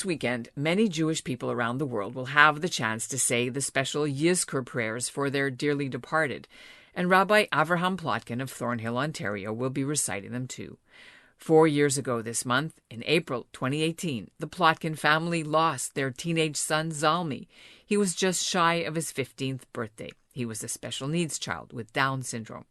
This weekend, many Jewish people around the world will have the chance to say the special Yizkor prayers for their dearly departed, and Rabbi Avraham Plotkin of Thornhill, Ontario, will be reciting them too. 4 years ago this month, in April 2018, the Plotkin family lost their teenage son, Zalmi. He was just shy of his 15th birthday. He was a special needs child with Down syndrome.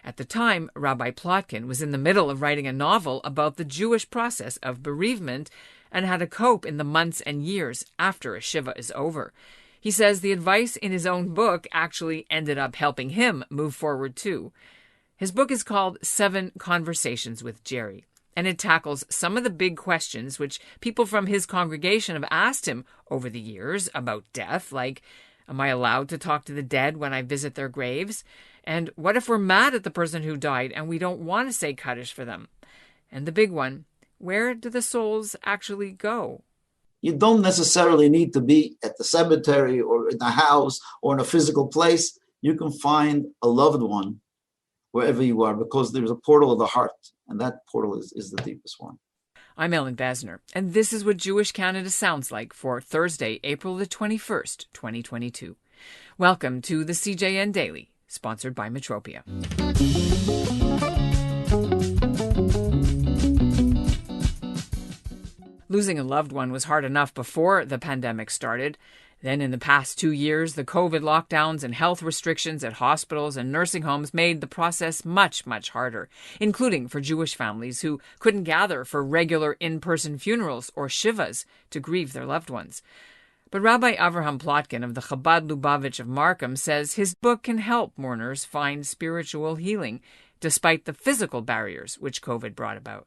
At the time, Rabbi Plotkin was in the middle of writing a novel about the Jewish process of bereavement and how to cope in the months and years after a shiva is over. He says the advice in his own book actually ended up helping him move forward too. His book is called 7 Conversations with Jerry, and it tackles some of the big questions which people from his congregation have asked him over the years about death, like, am I allowed to talk to the dead when I visit their graves? And what if we're mad at the person who died and we don't want to say Kaddish for them? And the big one, where do the souls actually go? You don't necessarily need to be at the cemetery or in a house or in a physical place. You can find a loved one wherever you are, because there's a portal of the heart, and that portal is the deepest one. I'm Ellen Basner, and this is what Jewish Canada sounds like for Thursday, April the 21st, 2022. Welcome to the CJN Daily, sponsored by Metropia. Losing a loved one was hard enough before the pandemic started. Then in the past 2 years, the COVID lockdowns and health restrictions at hospitals and nursing homes made the process much, much harder, including for Jewish families who couldn't gather for regular in-person funerals or shivas to grieve their loved ones. But Rabbi Avraham Plotkin of the Chabad Lubavitch of Markham says his book can help mourners find spiritual healing, despite the physical barriers which COVID brought about.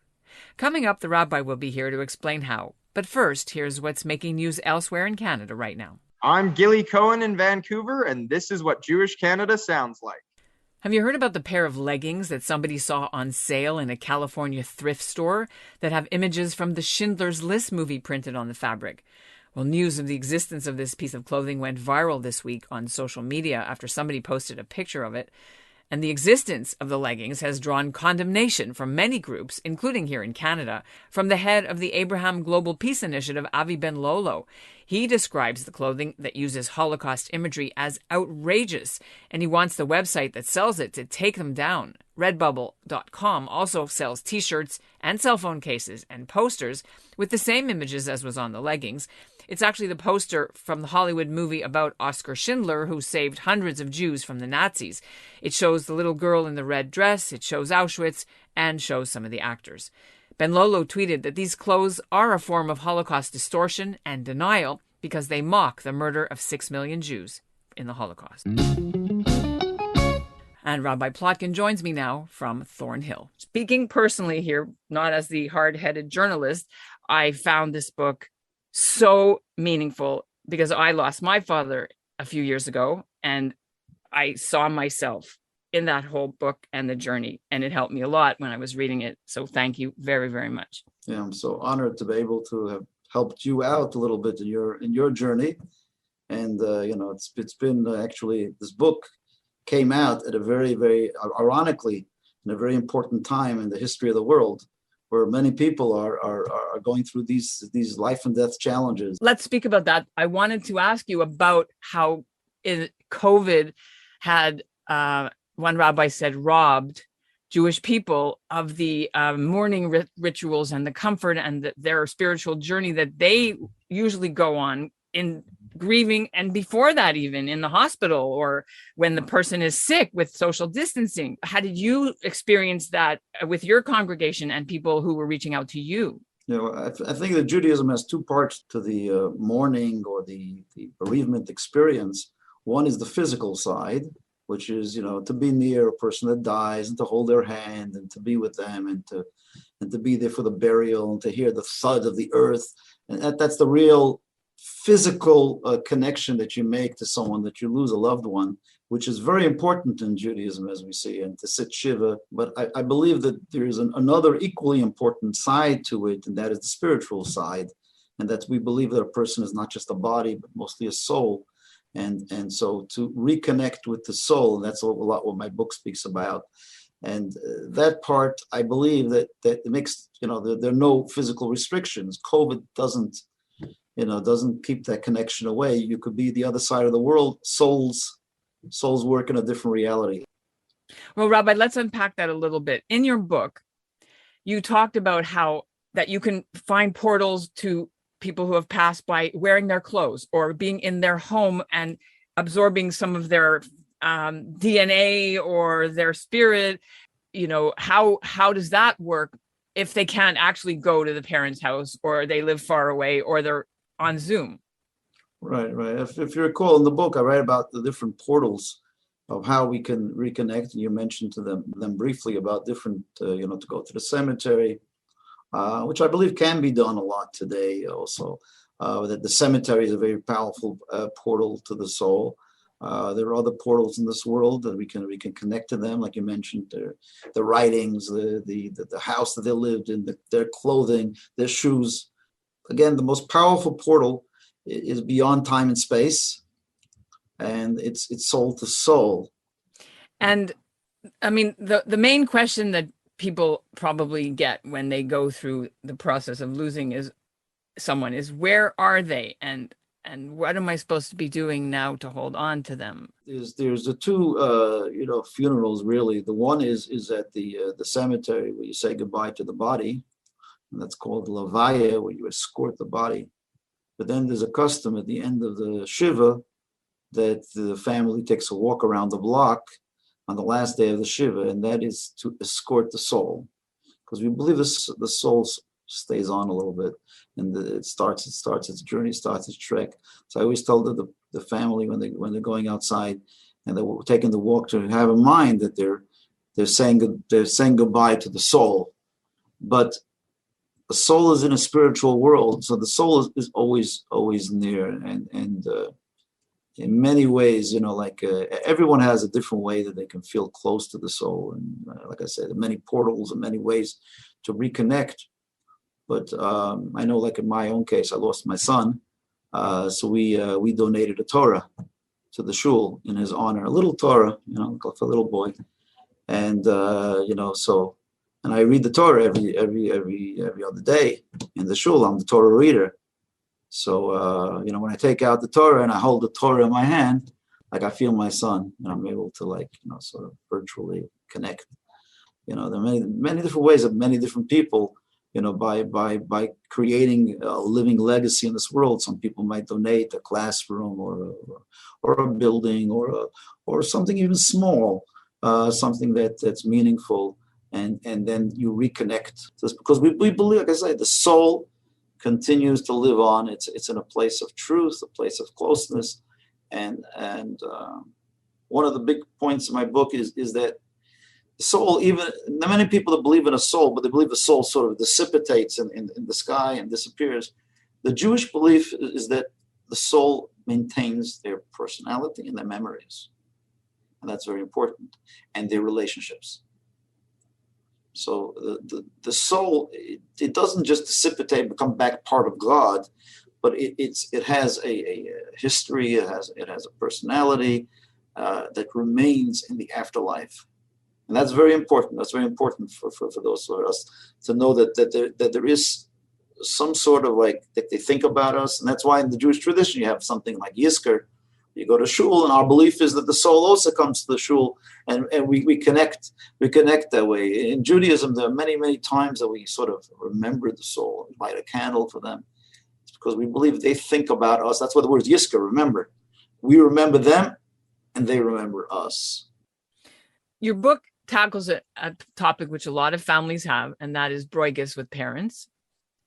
Coming up, the rabbi will be here to explain how. But first, here's what's making news elsewhere in Canada right now. I'm Gilly Cohen in Vancouver, and this is what Jewish Canada sounds like. Have you heard about the pair of leggings that somebody saw on sale in a California thrift store that have images from the Schindler's List movie printed on the fabric? Well, news of the existence of this piece of clothing went viral this week on social media after somebody posted a picture of it. And the existence of the leggings has drawn condemnation from many groups, including here in Canada, from the head of the Abraham Global Peace Initiative, Avi Ben-Lolo. He describes the clothing that uses Holocaust imagery as outrageous, and he wants the website that sells it to take them down. Redbubble.com also sells T-shirts and cell phone cases and posters with the same images as was on the leggings. It's actually the poster from the Hollywood movie about Oskar Schindler, who saved hundreds of Jews from the Nazis. It shows the little girl in the red dress, it shows Auschwitz, and shows some of the actors. Ben-Lolo tweeted that these clothes are a form of Holocaust distortion and denial because they mock the murder of 6 million Jews in the Holocaust. And Rabbi Plotkin joins me now from Thornhill. Speaking personally here, not as the hard-headed journalist, I found this book so meaningful because I lost my father a few years ago, and I saw myself in that whole book and the journey, and it helped me a lot when I was reading it. So thank you very, very much. Yeah, I'm so honored to be able to have helped you out a little bit in your journey. And it's been actually, this book came out at a very, very ironically in a very important time in the history of the world, where many people are going through these life and death challenges. Let's speak about that. I wanted to ask you about how COVID had, one rabbi said, robbed Jewish people of the mourning rituals and the comfort and their spiritual journey that they usually go on in grieving, and before that even in the hospital or when the person is sick with social distancing. How did you experience that with your congregation and people who were reaching out to you? I think that Judaism has two parts to the mourning or the bereavement experience. One is the physical side, which is, to be near a person that dies and to hold their hand and to be with them and to be there for the burial and to hear the thud of the earth. And that's the real physical connection that you make to someone that you lose a loved one, which is very important in Judaism, as we see, and to sit shiva. But I believe that there is another equally important side to it, and that is the spiritual side. And that we believe that a person is not just a body, but mostly a soul. And so to reconnect with the soul, and that's a lot what my book speaks about. And that part, I believe that it makes, there are no physical restrictions. COVID doesn't doesn't keep that connection away. You could be the other side of the world. Souls work in a different reality. Well, Rabbi, let's unpack that a little bit. In your book, you talked about how that you can find portals to people who have passed by wearing their clothes or being in their home and absorbing some of their DNA or their spirit. How does that work if they can't actually go to the parents' house, or they live far away, or they're on Zoom? Right. If you recall in the book, I write about the different portals of how we can reconnect, and you mentioned to them briefly about different, to go to the cemetery, which I believe can be done a lot today. Also, that the cemetery is a very powerful portal to the soul. There are other portals in this world that we can connect to them, like you mentioned, the writings, the house that they lived in, their clothing, their shoes. Again, the most powerful portal is beyond time and space, and it's soul to soul. And I mean, the main question that people probably get when they go through the process of losing someone is, where are they, and what am I supposed to be doing now to hold on to them? There's the two funerals really. The one is at the cemetery where you say goodbye to the body, and that's called the levaya, where you escort the body. But then there's a custom at the end of the shiva that the family takes a walk around the block on the last day of the shiva, and that is to escort the soul, because we believe the soul stays on a little bit, and it starts its journey, starts its trek. So I always tell the family when they're going outside and they're taking the walk, to have in mind that they're saying goodbye to the soul, but the soul is in a spiritual world, so the soul is always near, and in many ways, everyone has a different way that they can feel close to the soul, and like I said, there are many portals and many ways to reconnect. But I know, like in my own case, I lost my son, so we donated a Torah to the shul in his honor, a little Torah, for a little boy, and and I read the Torah every other day in the shul. I'm the Torah reader. So, when I take out the Torah and I hold the Torah in my hand, like I feel my son, and I'm able to sort of virtually connect. There are many different ways of many different people, by creating a living legacy in this world. Some people might donate a classroom or a building or something even small, something that's meaningful. And then you reconnect, just because we believe, like I say, the soul continues to live on. It's in a place of truth, a place of closeness, and one of the big points in my book is that the soul, even many people that believe in a soul, but they believe the soul sort of dissipates in the sky and disappears. The Jewish belief is that the soul maintains their personality and their memories, and that's very important, and their relationships. So the soul, it doesn't just dissipate, become back part of God, but it has a history, it has a personality that remains in the afterlife, and that's very important. That's very important for those of us to know that there is some sort of that they think about us, and that's why in the Jewish tradition you have something like Yizkor. You go to shul, and our belief is that the soul also comes to the shul, and we connect that way. In Judaism, there are many times that we sort of remember the soul and light a candle for them. It's because we believe they think about us. That's what the word is Yizkor, remember. We remember them, and they remember us. Your book tackles a topic which a lot of families have, and that is broigus with parents.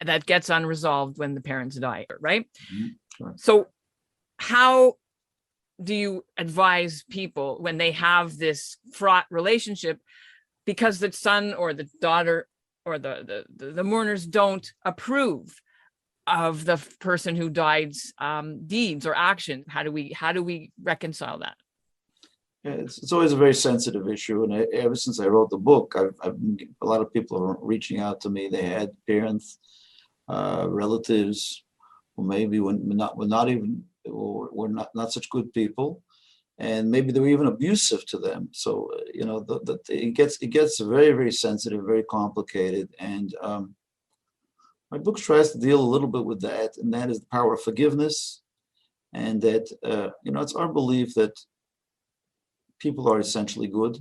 That gets unresolved when the parents die, right? Mm-hmm. Sure. So how do you advise people when they have this fraught relationship because the son or the daughter or the mourners don't approve of the person who died's deeds or actions? How do we reconcile that? Yeah, it's always a very sensitive issue, and ever since I wrote the book, a lot of people are reaching out to me. They had parents, relatives, who maybe were not such good people, and maybe they were even abusive to them. So it gets very, very sensitive, very complicated, and My book tries to deal a little bit with that, and that is the power of forgiveness, and that it's our belief that people are essentially good,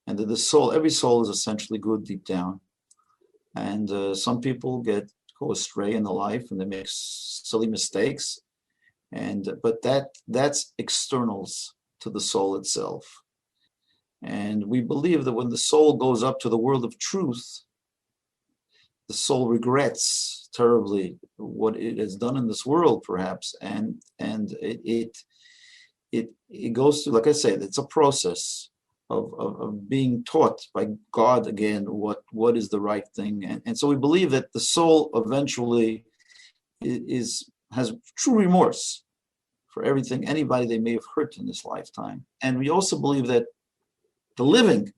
and that every soul is essentially good deep down. And some people go astray in the life, and they make silly mistakes, but that's externals to the soul itself. And we believe that when the soul goes up to the world of truth, the soul regrets terribly what it has done in this world, perhaps, and it goes through, like I said, it's a process of being taught by God again what is the right thing, and so we believe that the soul eventually has true remorse for anybody they may have hurt in this lifetime, and we also believe that the living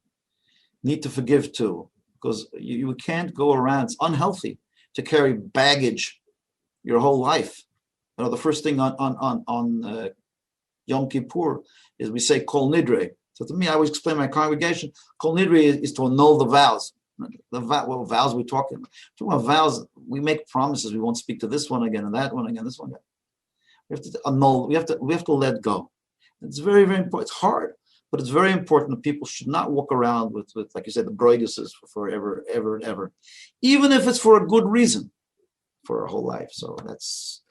need to forgive too, because you can't go around. It's unhealthy to carry baggage your whole life. The first thing on Yom Kippur is we say Kol Nidre. So to me, I always explain to my congregation, Kol Nidre is to annul the vows. What vows are we talking about? Talking about vows, we make promises. We won't speak to this one again and that one again, this one again. We have to annul. We have to let go. It's very, very important. It's hard, but it's very important that people should not walk around with like you said, the broiduses forever, ever, and ever, even if it's for a good reason, for our whole life. So that's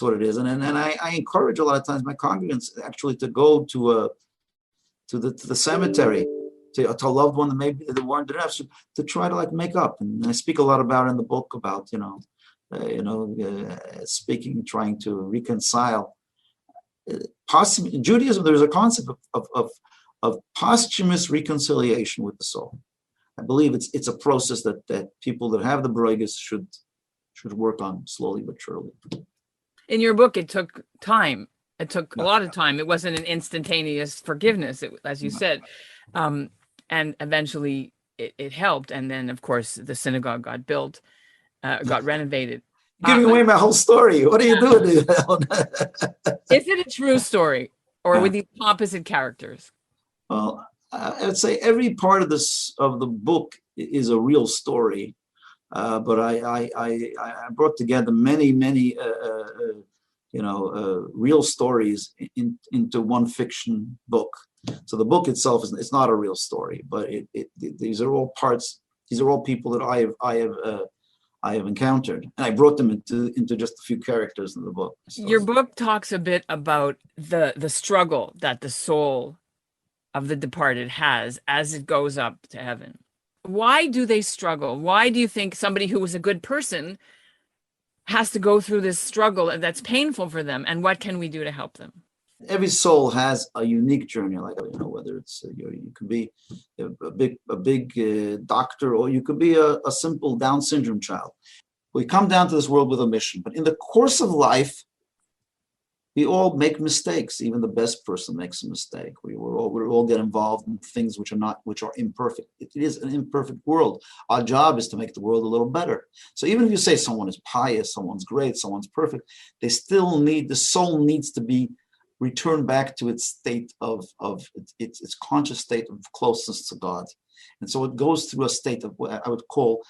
what it is. And I encourage a lot of times my congregants actually to go to the cemetery, to a loved one that maybe they weren't enough, to try to make up. And I speak a lot about in the book about speaking, trying to reconcile. In Judaism, there's a concept of posthumous reconciliation with the soul. I believe it's a process that people that have the broigus should work on slowly but surely. In your book, it took time. It took a lot of time. It wasn't an instantaneous forgiveness, as you said. And eventually it helped. And then, of course, the synagogue got built, got renovated. Giving away my whole story. What are you doing? Is it a true story, or with these opposite characters? Well, I would say every part of the book is a real story, but I brought together many real stories into one fiction book. So the book itself it's not a real story, but these are all parts. These are all people that I have encountered, and I brought them into just a few characters in the book. So, your book talks a bit about the struggle that the soul of the departed has as it goes up to heaven. Why do they struggle? Why do you think somebody who was a good person has to go through this struggle that's painful for them? And what can we do to help them? every soul has a unique journey. Like, whether it's you could be a big doctor, or you could be a simple Down syndrome child. We come down to this world with a mission, but in the course of life, we all make mistakes. Even the best person makes a mistake. We all get involved in things which are imperfect. It is an imperfect world. Our job is to make the world a little better. So even if you say someone is pious, someone's great, someone's perfect, the soul needs to be returned back to its state of its conscious state of closeness to God. And so it goes through a state of what I would call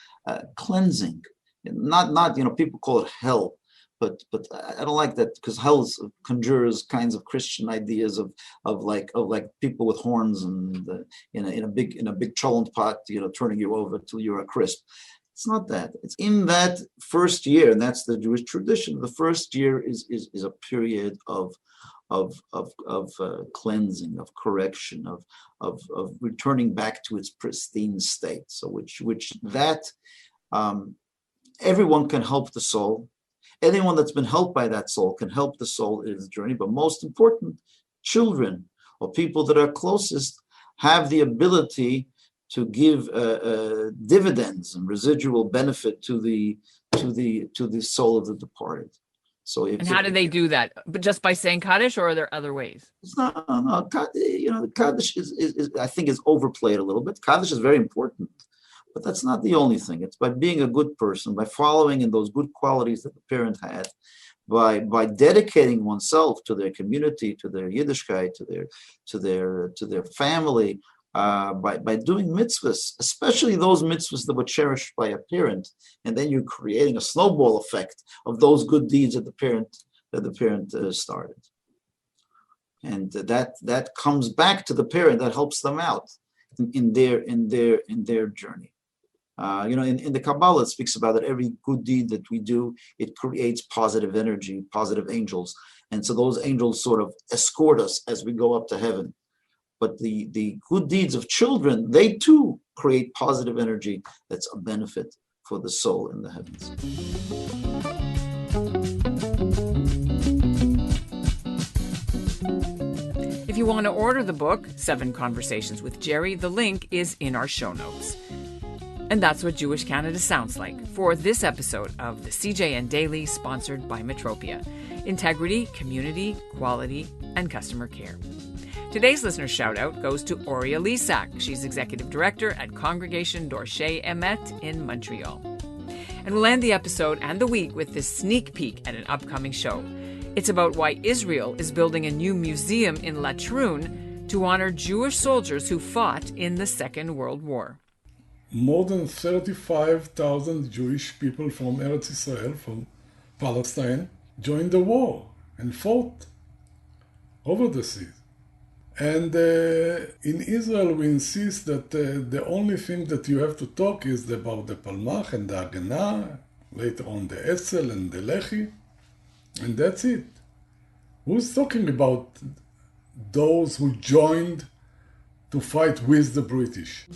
cleansing. Not people call it hell. But I don't like that, because hell conjures kinds of Christian ideas of like people with horns and in a big cholent pot, turning you over till you're a crisp. It's not that. It's in that first year, and that's the Jewish tradition. The first year is a period of cleansing, of correction, of returning back to its pristine state. So which everyone can help the soul. Anyone that's been helped by that soul can help the soul in its journey. But most important, children or people that are closest have the ability to give dividends and residual benefit to the soul of the departed. So, and how do they do that? But just by saying Kaddish, or are there other ways? No. Kaddish is I think is overplayed a little bit. Kaddish is very important. But that's not the only thing. It's by being a good person, by following in those good qualities that the parent had, by dedicating oneself to their community, to their Yiddishkeit, to their family, by doing mitzvahs, especially those mitzvahs that were cherished by a parent, and then you're creating a snowball effect of those good deeds that the parent started, and that comes back to the parent. That helps them out in their journey. In the Kabbalah, it speaks about that every good deed that we do, it creates positive energy, positive angels, and so those angels sort of escort us as we go up to heaven. But the good deeds of children, they too create positive energy that's a benefit for the soul in the heavens. If you want to order the book, 7 Conversations with Jerry, the link is in our show notes. And that's what Jewish Canada sounds like for this episode of the CJN Daily, sponsored by Metropia. Integrity, community, quality, and customer care. Today's listener shout-out goes to Oria Lisak. She's Executive Director at Congregation Dorshei Emet in Montreal. And we'll end the episode and the week with this sneak peek at an upcoming show. It's about why Israel is building a new museum in Latrun to honor Jewish soldiers who fought in the Second World War. More than 35,000 Jewish people from Eretz Israel, from Palestine, joined the war and fought over the seas. And in Israel, we insist that the only thing that you have to talk is about the Palmach and the Haganah, later on the Etzel and the Lehi, and that's it. Who's talking about those who joined to fight with the British?